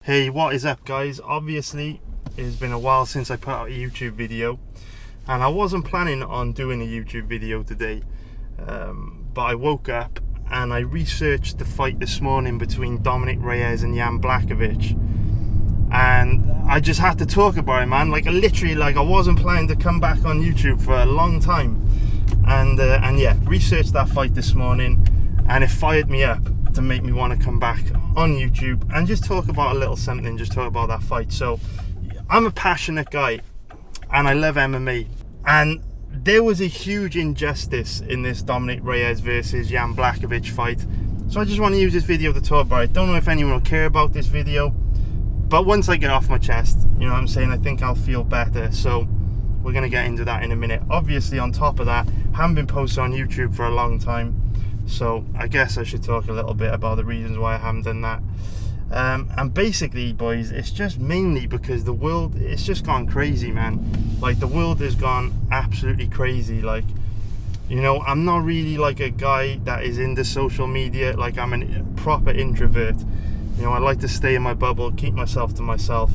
Hey, what is up, guys? Obviously, it's been a while since I put out a YouTube video, and I wasn't planning on doing a YouTube video today, but I woke up and I researched the fight this morning between Dominick Reyes and Blachowicz, and I just had to talk about it, man. Like, I wasn't planning to come back on YouTube for a long time, and yeah, researched that fight this morning, and it fired me up to make me want to come back on YouTube and just talk about a little something, just talk about that fight. So I'm a passionate guy and I love MMA, and there was a huge injustice in this Dominick Reyes versus Blachowicz fight, so I just want to use this video to talk about it. Don't know if anyone will care about this video, but once I get off my chest, you know what I'm saying, I think I'll feel better. So we're going to get into that in a minute. Obviously, on top of that, haven't been posted on YouTube for a long time, so I guess I should talk a little bit about the reasons why I haven't done that. And basically, boys, it's just mainly because the world, it's just gone crazy, man. Like, the world has gone absolutely crazy. Like, you know, I'm not really like a guy that is into social media. Like, I'm a proper introvert. You know, I like to stay in my bubble, keep myself to myself.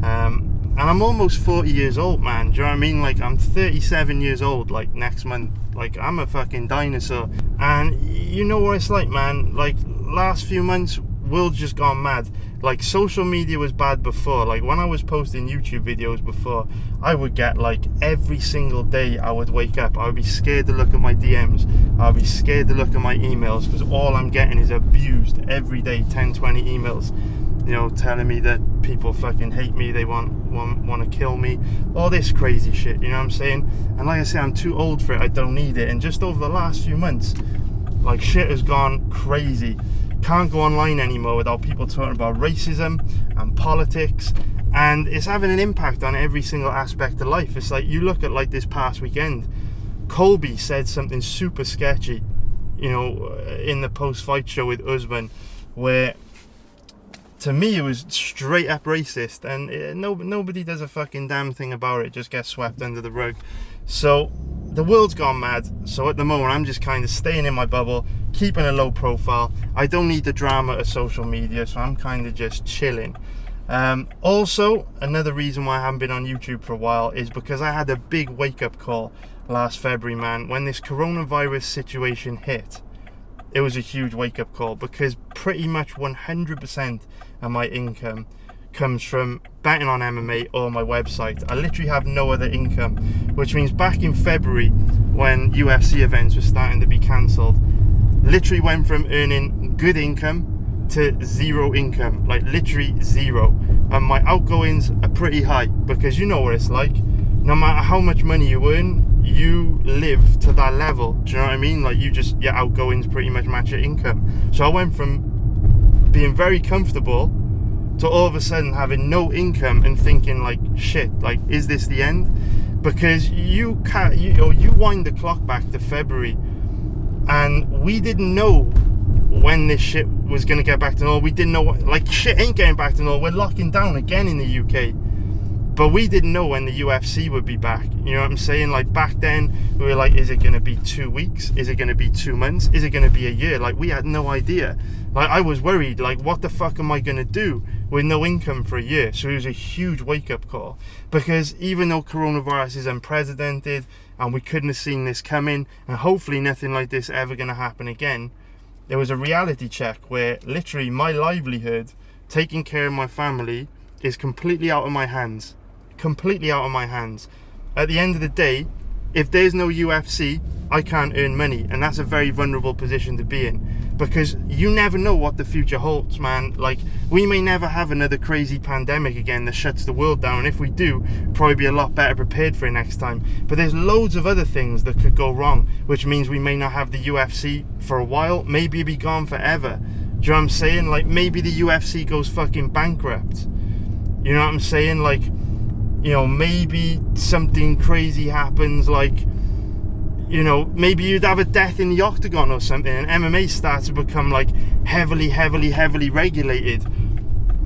And I'm almost 40 years old, man. Do you know what I mean? Like, I'm 37 years old, like, next month. Like, I'm a fucking dinosaur. And you know what it's like, man. Like, last few months, world's just gone mad. Like, social media was bad before. Like, when I was posting YouTube videos before, I would get, like, every single day I would wake up, I would be scared to look at my DMs, I'd be scared to look at my emails, because all I'm getting is abused every day, 10, 20 emails, you know, telling me that people fucking hate me, they want to kill me, all this crazy shit, you know what I'm saying? And like I say, I'm too old for it, I don't need it. And just over the last few months, like, shit has gone crazy. Can't go online anymore without people talking about racism and politics, and it's having an impact on every single aspect of life. It's like, you look at, like, this past weekend, Colby said something super sketchy, you know, in the post-fight show with Usman, where to me it was straight up racist, and nobody does a fucking damn thing about it. It just gets swept under the rug. So the world's gone mad. So at the moment, I'm just kind of staying in my bubble, keeping a low profile. I don't need the drama of social media, so I'm kind of just chilling. Also, another reason why I haven't been on YouTube for a while is because I had a big wake-up call last February, man. When this coronavirus situation hit, it was a huge wake-up call, because pretty much 100% of my income comes from betting on MMA or my website. I literally have no other income, which means back in February, when UFC events were starting to be cancelled, literally went from earning good income to zero income, like literally zero. And my outgoings are pretty high, because you know what it's like. No matter how much money you earn, you live to that level. Do you know what I mean? Like, your outgoings pretty much match your income. So I went from being very comfortable to all of a sudden having no income and thinking, like, shit, like, is this the end? Because you wind the clock back to February, and we didn't know when this shit was going to get back to normal. We didn't know like, shit ain't getting back to normal. We're locking down again in the UK. But we didn't know when the UFC would be back. You know what I'm saying? Like, back then, we were like, is it going to be 2 weeks? Is it going to be 2 months? Is it going to be a year? Like, we had no idea. Like, I was worried, like, what the fuck am I going to do with no income for a year? So it was a huge wake-up call. Because even though coronavirus is unprecedented, and we couldn't have seen this coming, and hopefully nothing like this ever going to happen again, there was a reality check where literally my livelihood, taking care of my family, is completely out of my hands. Completely out of my hands. At the end of the day, if there's no UFC, I can't earn money, and that's a very vulnerable position to be in, because you never know what the future holds, man. Like, we may never have another crazy pandemic again that shuts the world down. If we do, probably be a lot better prepared for it next time. But there's loads of other things that could go wrong, which means we may not have the UFC for a while, maybe be gone forever. Do you know what I'm saying? Like, maybe the UFC goes fucking bankrupt. You know what I'm saying? Like, you know, maybe something crazy happens, like, you know, maybe you'd have a death in the octagon or something, and MMA starts to become, like, heavily regulated,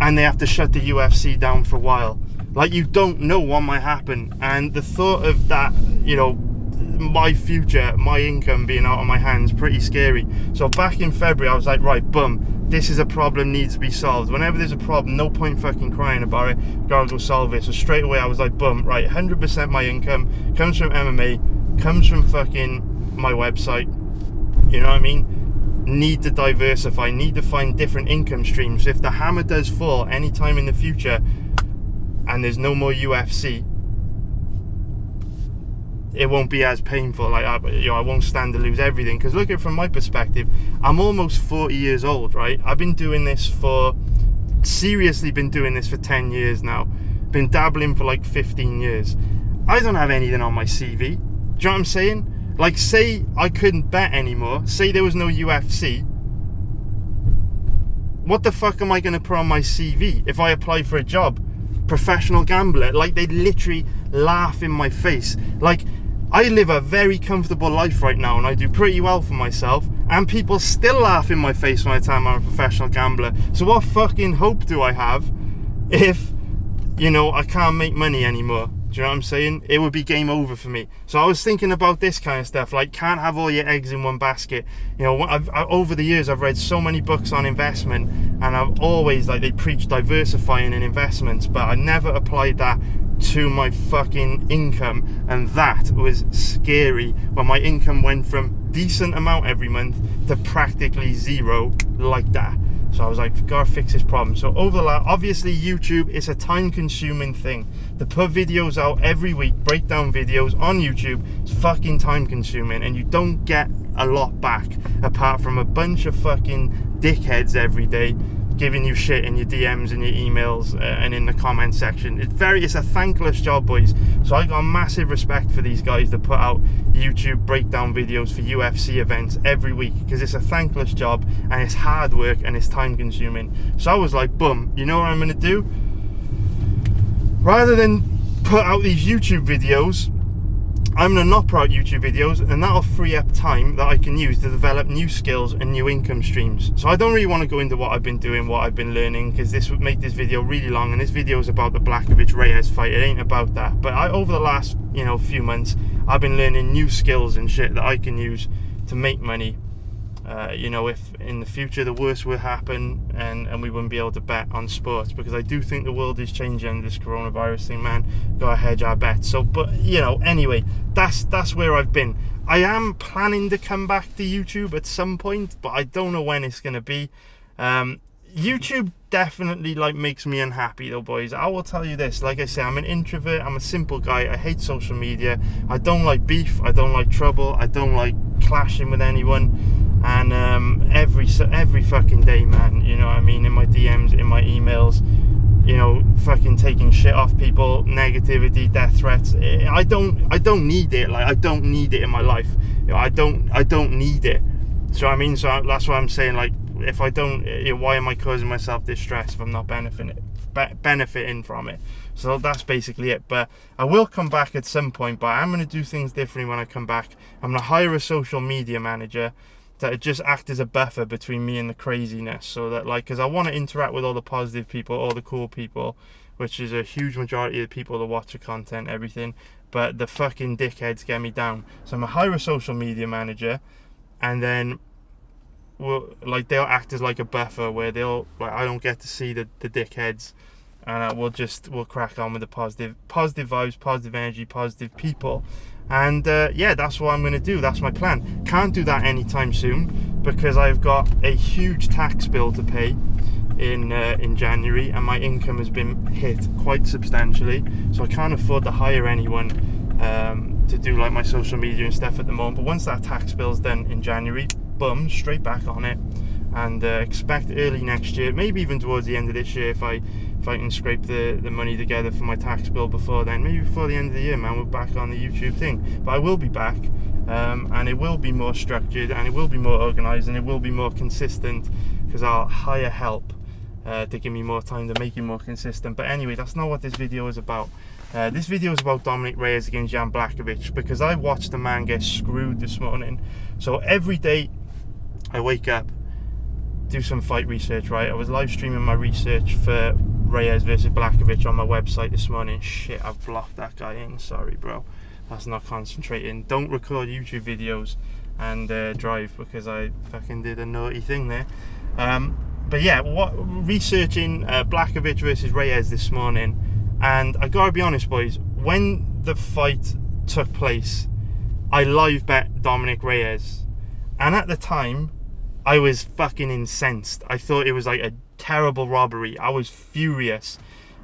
and they have to shut the UFC down for a while. Like, you don't know what might happen, and the thought of that, you know, my future, my income being out of my hands, pretty scary. So back in February, I was like, right, boom, this is a problem, needs to be solved. Whenever there's a problem, no point fucking crying about it, gotta go solve it. So straight away I was like, boom, right, 100% my income comes from MMA, comes from fucking my website, you know what I mean? Need to diversify, need to find different income streams. If the hammer does fall anytime in the future and there's no more UFC, it won't be as painful. Like, I won't stand to lose everything. Because look at it from my perspective, I'm almost 40 years old, right? I've been doing this seriously been doing this for 10 years now. Been dabbling for like 15 years. I don't have anything on my CV. Do you know what I'm saying? Like, say I couldn't bet anymore. Say there was no UFC. What the fuck am I going to put on my CV if I apply for a job? Professional gambler. Like, they'd literally laugh in my face. Like, I live a very comfortable life right now and I do pretty well for myself, and people still laugh in my face when I tell them I'm a professional gambler. So what fucking hope do I have if, you know, I can't make money anymore? Do you know what I'm saying? It would be game over for me. So I was thinking about this kind of stuff, like, can't have all your eggs in one basket. You know, over the years I've read so many books on investment, and I've always, like, they preach diversifying in investments, but I never applied that to my fucking income, and that was scary when my income went from decent amount every month to practically zero like that. So I was like, gotta fix this problem. So obviously YouTube is a time consuming thing. To put videos out every week, breakdown videos on YouTube, is fucking time consuming, and you don't get a lot back apart from a bunch of fucking dickheads every day giving you shit in your DMs and your emails and in the comment section. It's a thankless job, boys. So I got massive respect for these guys that put out YouTube breakdown videos for UFC events every week, because it's a thankless job and it's hard work and it's time consuming. So I was like, boom, you know what I'm gonna do? Rather than put out these YouTube videos, I'm going to not put out YouTube videos, and that'll free up time that I can use to develop new skills and new income streams. So I don't really want to go into what I've been doing, what I've been learning, because this would make this video really long, and this video is about the Blachowicz Reyes fight. It ain't about that. But over the last, few months, I've been learning new skills and shit that I can use to make money. If in the future the worst will happen and we wouldn't be able to bet on sports, because I do think the world is changing under this coronavirus thing, man. Gotta hedge our bets. So, but anyway, that's where I've been. I am planning to come back to YouTube at some point, but I don't know when it's gonna be. YouTube definitely makes me unhappy though, boys. I will tell you this, like I say, I'm an introvert, I'm a simple guy, I hate social media, I don't like beef, I don't like trouble, I don't like clashing with anyone. And every fucking day, man, you know what I mean, in my DMs, in my emails, fucking taking shit off people, negativity, death threats. I don't need it. Like, I don't need it in my life. I don't need it. So I mean, so that's why I'm saying, like, if I don't, why am I causing myself this stress if I'm not benefiting from it? So that's basically it. But I will come back at some point, but I'm going to do things differently when I come back. I'm going to hire a social media manager that just act as a buffer between me and the craziness, so that, because I want to interact with all the positive people, all the cool people, which is a huge majority of the people that watch the content, everything, but the fucking dickheads get me down. So I'm going to hire a social media manager, and then they'll act as like a buffer where I don't get to see the dickheads, and we'll crack on with the positive vibes, positive energy, positive people. And that's what I'm going to do. That's my plan. Can't do that anytime soon because I've got a huge tax bill to pay in January, and my income has been hit quite substantially, so I can't afford to hire anyone to do my social media and stuff at the moment. But once that tax bill's done in January, boom, straight back on it, and expect early next year, maybe even towards the end of this year, if I can scrape the money together for my tax bill before then, maybe before the end of the year, man, we're back on the YouTube thing. But I will be back, and it will be more structured, and it will be more organised, and it will be more consistent, because I'll hire help to give me more time to make it more consistent. But anyway, that's not what this video is about. This video is about Dominick Reyes against Jan Blachowicz, because I watched the man get screwed this morning. So every day I wake up, do some fight research, right? I was live streaming my research for Reyes versus Blachowicz on my website this morning. Shit, I've blocked that guy in. Sorry, bro. That's not concentrating. Don't record YouTube videos and drive, because I fucking did a naughty thing there. But yeah, researching Blachowicz versus Reyes this morning, and I gotta be honest, boys, when the fight took place, I live bet Dominick Reyes, and at the time I was fucking incensed. I thought it was like a terrible robbery. I was furious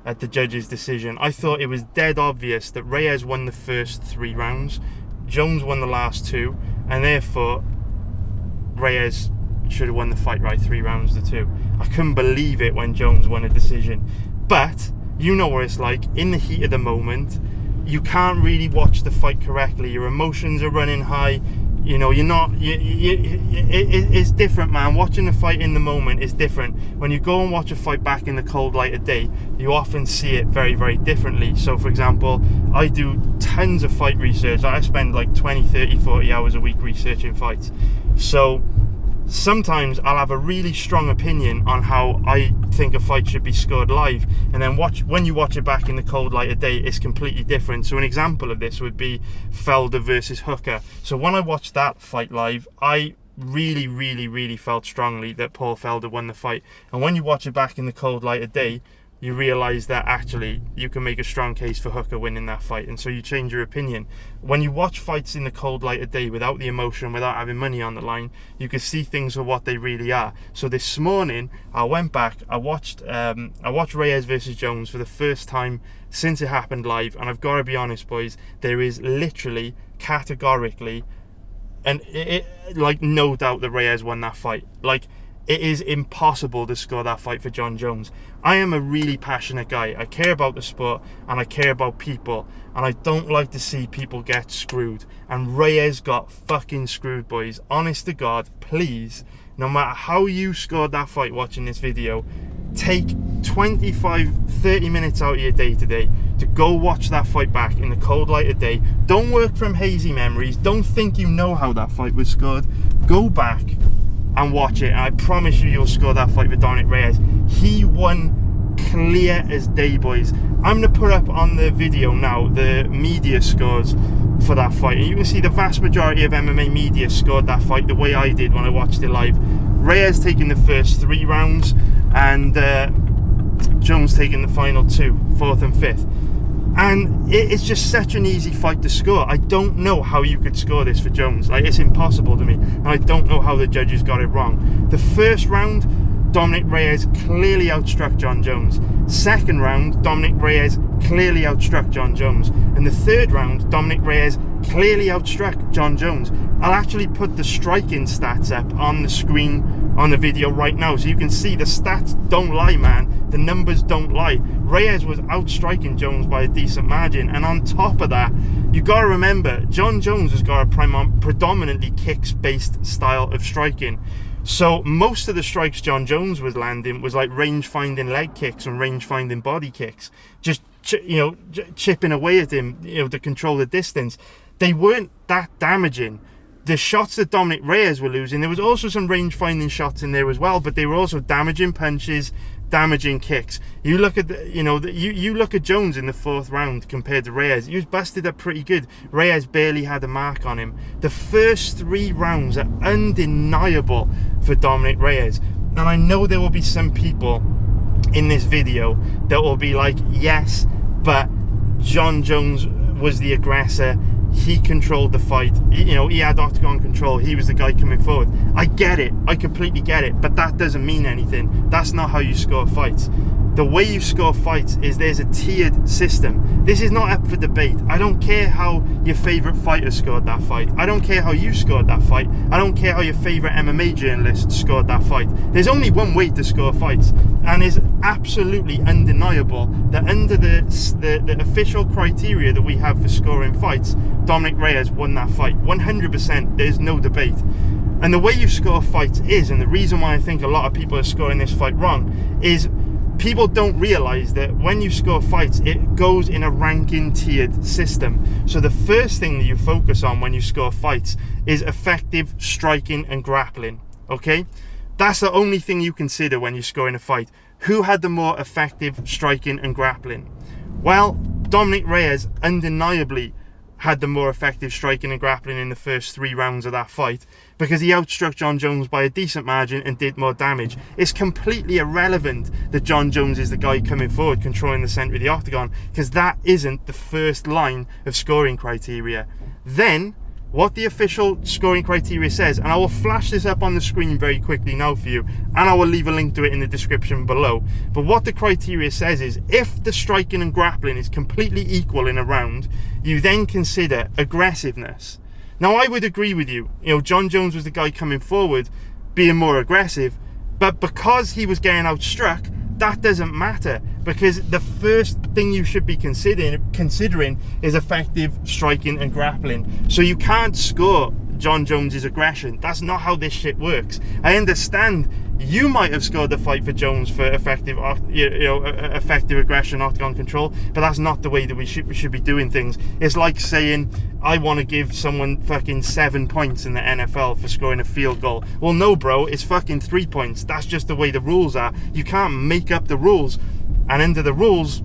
at the judge's decision. I thought it was dead obvious that Reyes won the first 3 rounds, Jones won the last 2, and therefore Reyes should have won the fight right 3 rounds to 2. I couldn't believe it when Jones won a decision. But you know what it's like in the heat of the moment. You can't really watch the fight correctly. Your emotions are running high. You know, you're not. It's different, man. Watching the fight in the moment is different. When you go and watch a fight back in the cold light of day, you often see it very, very differently. So, for example, I do tons of fight research. I spend like 20, 30, 40 hours a week researching fights. So sometimes I'll have a really strong opinion on how I think a fight should be scored live, and then when you watch it back in the cold light of day, it's completely different. So an example of this would be Felder versus Hooker. So when I watched that fight live, I really felt strongly that Paul Felder won the fight, and when you watch it back in the cold light of day, you realise that actually you can make a strong case for Hooker winning that fight, and so you change your opinion. When you watch fights in the cold light of day without the emotion, without having money on the line, you can see things for what they really are. So this morning I went back, I watched Reyes versus Jones for the first time since it happened live, and I've got to be honest, boys, there is literally categorically and like no doubt that Reyes won that fight. Like, it is impossible to score that fight for Jon Jones. I am a really passionate guy. I care about the sport and I care about people, and I don't like to see people get screwed. And Reyes got fucking screwed, boys. Honest to God, please, no matter how you scored that fight watching this video, take 25-30 minutes out of your day today to go watch that fight back in the cold light of day. Don't work from hazy memories. Don't think you know how that fight was scored. Go back and watch it, and I promise you'll score that fight with Dominick Reyes. He won clear as day, boys. I'm going to put up on the video now the media scores for that fight, and you can see the vast majority of MMA media scored that fight the way I did when I watched it live. Reyes taking the first 3 rounds, and Jones taking the final 2, 4th and 5th. And it's just such an easy fight to score. I don't know how you could score this for Jones. Like, it's impossible to me. And I don't know how the judges got it wrong. The first round, Dominick Reyes clearly outstruck Jon Jones. Second round, Dominick Reyes clearly outstruck Jon Jones. And the third round, Dominick Reyes clearly outstruck Jon Jones. I'll actually put the striking stats up on the screen on the video right now, so you can see the stats don't lie, man. The numbers don't lie. Reyes was outstriking Jones by a decent margin, and on top of that, you got to remember, Jon Jones has got a predominantly kicks-based style of striking. So most of the strikes Jon Jones was landing was like range-finding leg kicks and range-finding body kicks, just chipping away at him, to control the distance. They weren't that damaging. The shots that Dominick Reyes were losing, there was also some range-finding shots in there as well, but they were also damaging punches, damaging kicks. You look at you look at Jones in the 4th round compared to Reyes. He was busted up pretty good. Reyes barely had a mark on him. The first 3 rounds are undeniable for Dominick Reyes, and I know there will be some people in this video that will be like, yes, but Jon Jones was the aggressor. He controlled the fight. He had octagon control. He was the guy coming forward. I get it. I completely get it. But that doesn't mean anything. That's not how you score fights. The way you score fights is there's a tiered system. This is not up for debate. I don't care how your favourite fighter scored that fight. I don't care how you scored that fight. I don't care how your favourite MMA journalist scored that fight. There's only one way to score fights, and it's absolutely undeniable that under the official criteria that we have for scoring fights, Dominick Reyes won that fight. 100%. There's no debate. And the way you score fights is, and the reason why I think a lot of people are scoring this fight wrong, is people don't realise that when you score fights, it goes in a ranking tiered system. So the first thing that you focus on when you score fights is effective striking and grappling. Okay? That's the only thing you consider when you're scoring a fight. Who had the more effective striking and grappling? Well, Dominick Reyes undeniably had the more effective striking and grappling in the first 3 rounds of that fight, because he outstruck Jon Jones by a decent margin and did more damage. It's completely irrelevant that Jon Jones is the guy coming forward controlling the centre of the octagon, because that isn't the first line of scoring criteria. Then what the official scoring criteria says, and I will flash this up on the screen very quickly now for you, and I will leave a link to it in the description below, but what the criteria says is, if the striking and grappling is completely equal in a round, you then consider aggressiveness. Now, I would agree with you, Jon Jones was the guy coming forward being more aggressive, but because he was getting outstruck, that doesn't matter, because the first thing you should be considering is effective striking and grappling. So you can't score Jon Jones's aggression. That's not how this shit works. I understand you might have scored the fight for Jones for effective aggression, octagon control, but that's not the way that we should be doing things. It's like saying, I want to give someone fucking 7 points in the NFL for scoring a field goal. Well, no, bro, it's fucking 3 points. That's just the way the rules are. You can't make up the rules. And under the rules,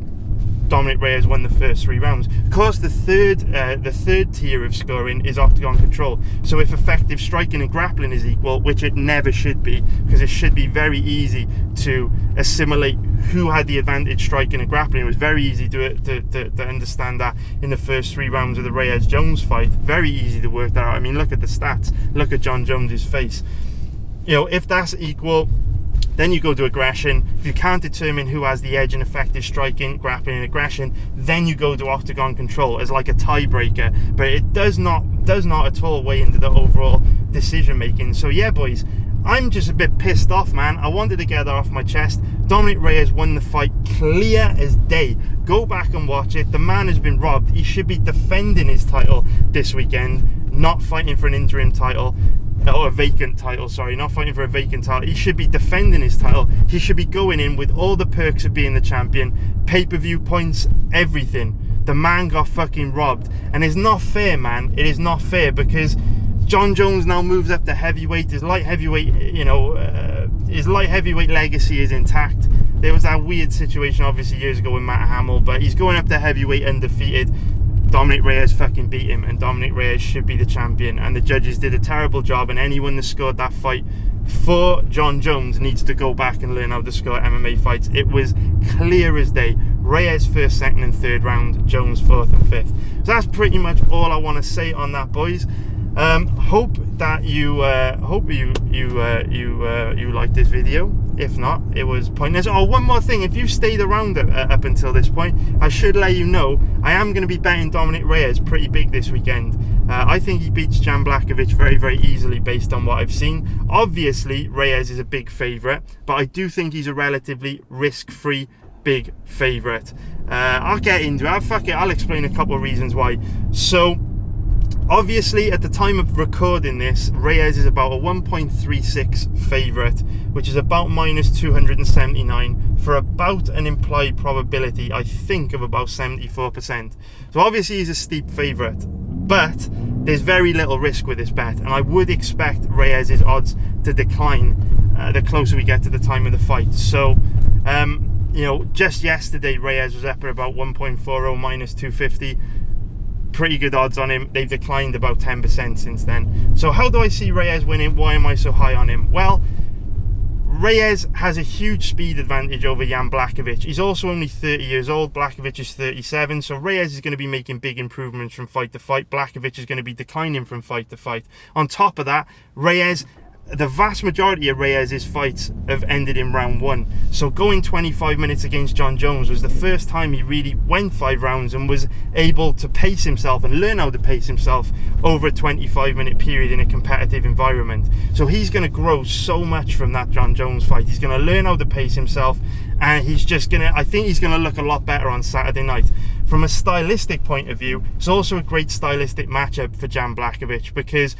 Dominick Reyes won the first 3 rounds. Of course, the third tier of scoring is octagon control. So if effective striking and grappling is equal, which it never should be, because it should be very easy to assimilate who had the advantage striking and grappling. It was very easy to understand that in the first 3 rounds of the Reyes-Jones fight. Very easy to work that out. I mean, look at the stats. Look at Jon Jones's face. If that's equal, then you go to aggression. If you can't determine who has the edge in effective striking, grappling and aggression, then you go to octagon control as like a tiebreaker. But it does not at all weigh into the overall decision making. So yeah, boys, I'm just a bit pissed off, man. I wanted to get that off my chest. Dominick Reyes won the fight clear as day. Go back and watch it. The man has been robbed. He should be defending his title this weekend, not fighting for an interim title. Or a vacant title, sorry, not fighting for a vacant title. He should be defending his title. He should be going in with all the perks of being the champion, pay-per-view points, everything. The man got fucking robbed, and it's not fair, man. It is not fair, because Jon Jones now moves up to heavyweight. His light heavyweight, his light heavyweight legacy is intact. There was that weird situation obviously years ago with Matt Hamill, but he's going up to heavyweight undefeated. Dominick Reyes fucking beat him, and Dominick Reyes should be the champion, and the judges did a terrible job, and anyone that scored that fight for Jon Jones needs to go back and learn how to score MMA fights. It was clear as day. Reyes first, second and third round, Jones fourth and fifth. So that's pretty much all I want to say on that, boys. Hope that you liked this video. If not, it was pointless. Oh, one more thing, if you stayed around up until this point, I should let you know I am going to be betting Dominick Reyes pretty big this weekend. I think he beats Jan Blachowicz very, very easily based on what I've seen. Obviously, Reyes is a big favourite, but I do think he's a relatively risk-free big favourite. I'll get into it. Fuck it, I'll explain a couple of reasons why. So, obviously, at the time of recording this, Reyes is about a 1.36 favourite, which is about minus 279 for about an implied probability, I think, of about 74%. So obviously he's a steep favourite, but there's very little risk with this bet, and I would expect Reyes' odds to decline the closer we get to the time of the fight. So, just yesterday Reyes was up at about 1.40 minus 250. Pretty good odds on him. They've declined about 10% since then. So how do I see Reyes winning? Why am I so high on him? Well, Reyes has a huge speed advantage over Jan Blachowicz. He's also only 30 years old. Blachowicz is 37. So Reyes is going to be making big improvements from fight to fight. Blachowicz is going to be declining from fight to fight. On top of that, the vast majority of Reyes' fights have ended in round 1. So going 25 minutes against Jon Jones was the first time he really went 5 rounds and was able to pace himself and learn how to pace himself over a 25-minute period in a competitive environment. So he's going to grow so much from that Jon Jones fight. He's going to learn how to pace himself, and I think he's going to look a lot better on Saturday night. From a stylistic point of view, it's also a great stylistic matchup for Jan Blachowicz, because,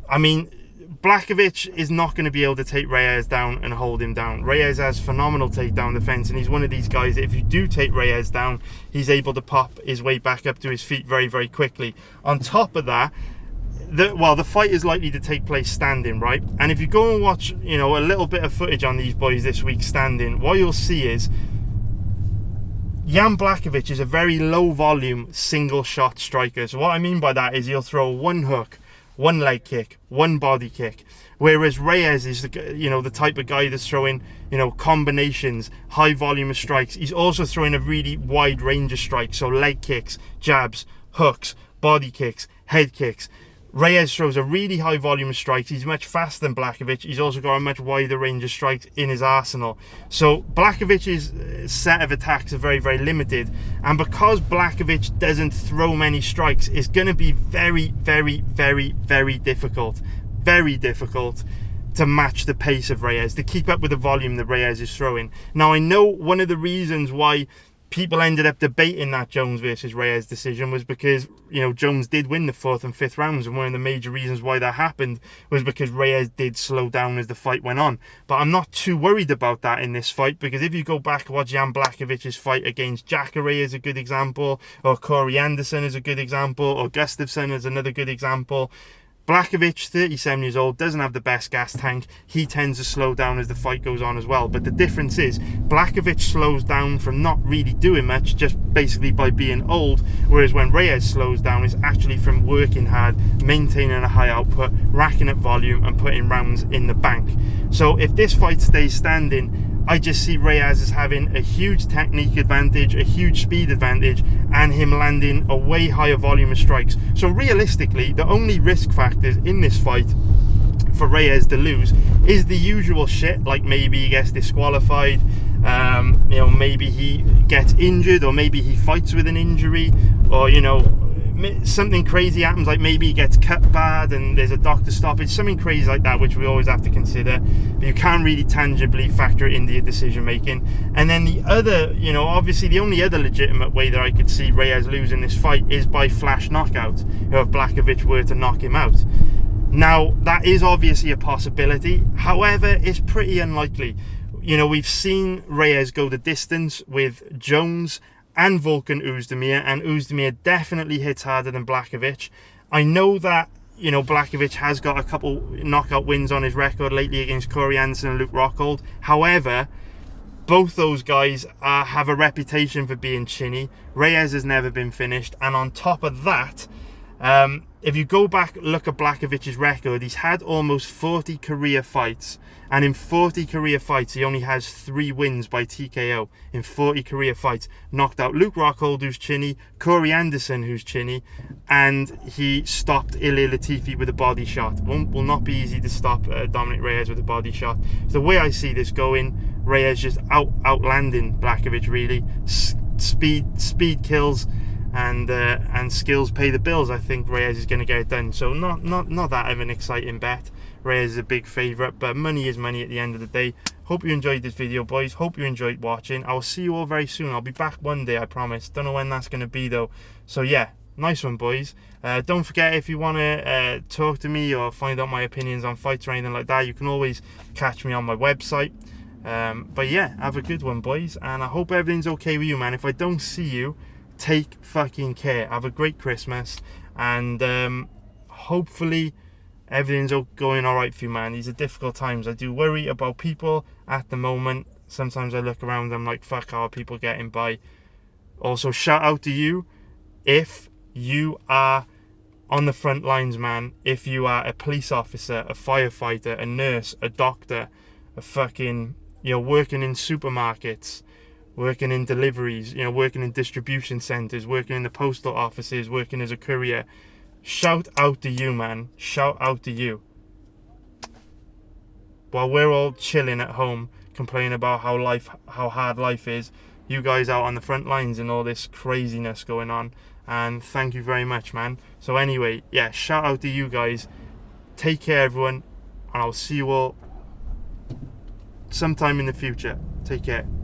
I mean, Blachowicz is not going to be able to take Reyes down and hold him down. Reyes has phenomenal takedown defense, and he's one of these guys that if you do take Reyes down, he's able to pop his way back up to his feet very, very quickly. On top of that, the fight is likely to take place standing, right? And if you go and watch, a little bit of footage on these boys this week standing, what you'll see is Jan Blachowicz is a very low volume single shot striker. So what I mean by that is he'll throw one hook, one leg kick, one body kick. Whereas Reyes is the type of guy that's throwing, combinations, high volume of strikes. He's also throwing a really wide range of strikes. So leg kicks, jabs, hooks, body kicks, head kicks. Reyes throws a really high volume of strikes. He's much faster than Blachowicz. He's also got a much wider range of strikes in his arsenal. So Blachowicz's set of attacks are very, very limited. And because Blachowicz doesn't throw many strikes, it's going to be very, very, very, very difficult. Very difficult to match the pace of Reyes, to keep up with the volume that Reyes is throwing. Now, I know one of the reasons why people ended up debating that Jones versus Reyes decision was because, Jones did win the 4th and 5th rounds, and one of the major reasons why that happened was because Reyes did slow down as the fight went on. But I'm not too worried about that in this fight, because if you go back and watch Jan Blachowicz's fight against Jacare is a good example, or Corey Anderson is a good example, or Gustafsson is another good example. Blachowicz, 37 years old, doesn't have the best gas tank. He tends to slow down as the fight goes on as well. But the difference is, Blachowicz slows down from not really doing much, just basically by being old. Whereas when Reyes slows down, it's actually from working hard, maintaining a high output, racking up volume, and putting rounds in the bank. So if this fight stays standing, I just see Reyes as having a huge technique advantage, a huge speed advantage, and him landing a way higher volume of strikes. So realistically, the only risk factors in this fight for Reyes to lose is the usual shit, like maybe he gets disqualified, maybe he gets injured, or maybe he fights with an injury, or something crazy happens, like maybe he gets cut bad and there's a doctor stoppage, something crazy like that, which we always have to consider, but you can't really tangibly factor it into your decision making. And then the other, obviously the only other legitimate way that I could see Reyes losing this fight is by flash knockout, if Blachowicz were to knock him out. Now, that is obviously a possibility, however, it's pretty unlikely. We've seen Reyes go the distance with Jones and Volkan Oezdemir, and Oezdemir definitely hits harder than Blachowicz. I know that, Blachowicz has got a couple knockout wins on his record lately against Corey Anderson and Luke Rockhold. However, both those guys have a reputation for being chinny. Reyes has never been finished, and on top of that, if you go back, look at Blachowicz's record, he's had almost 40 career fights, and in 40 career fights, he only has 3 wins by TKO. In 40 career fights, knocked out Luke Rockhold, who's chinny, Corey Anderson, who's chinny, and he stopped Ilir Latifi with a body shot. Will not be easy to stop Dominick Reyes with a body shot. So the way I see this going, Reyes just outlanding Blachowicz, really. Speed kills, and skills pay the bills. I think Reyes is going to get it done. So not that of an exciting bet. Reyes is a big favourite, but money is money at the end of the day. Hope you enjoyed this video, boys. Hope you enjoyed watching. I will see you all very soon. I'll be back one day, I promise. Don't know when that's going to be though. So yeah, nice one, boys. Don't forget, if you want to talk to me or find out my opinions on fights or anything like that, you can always catch me on my website. But yeah, have a good one, boys, and I hope everything's okay with you, man. If I don't see you, take fucking care. Have a great Christmas, and hopefully everything's going all right for you, man. These are difficult times. I do worry about people at the moment. Sometimes I look around, I'm like, fuck, how are people getting by? Also, shout out to you if you are on the front lines, man. If you are a police officer, a firefighter, a nurse, a doctor, a fucking, working in supermarkets, working in deliveries, working in distribution centers, working in the postal offices, working as a courier. Shout out to you, man. Shout out to you. While we're all chilling at home, complaining about how hard life is, you guys out on the front lines and all this craziness going on. And thank you very much, man. So anyway, yeah, shout out to you guys. Take care, everyone, and I'll see you all sometime in the future. Take care.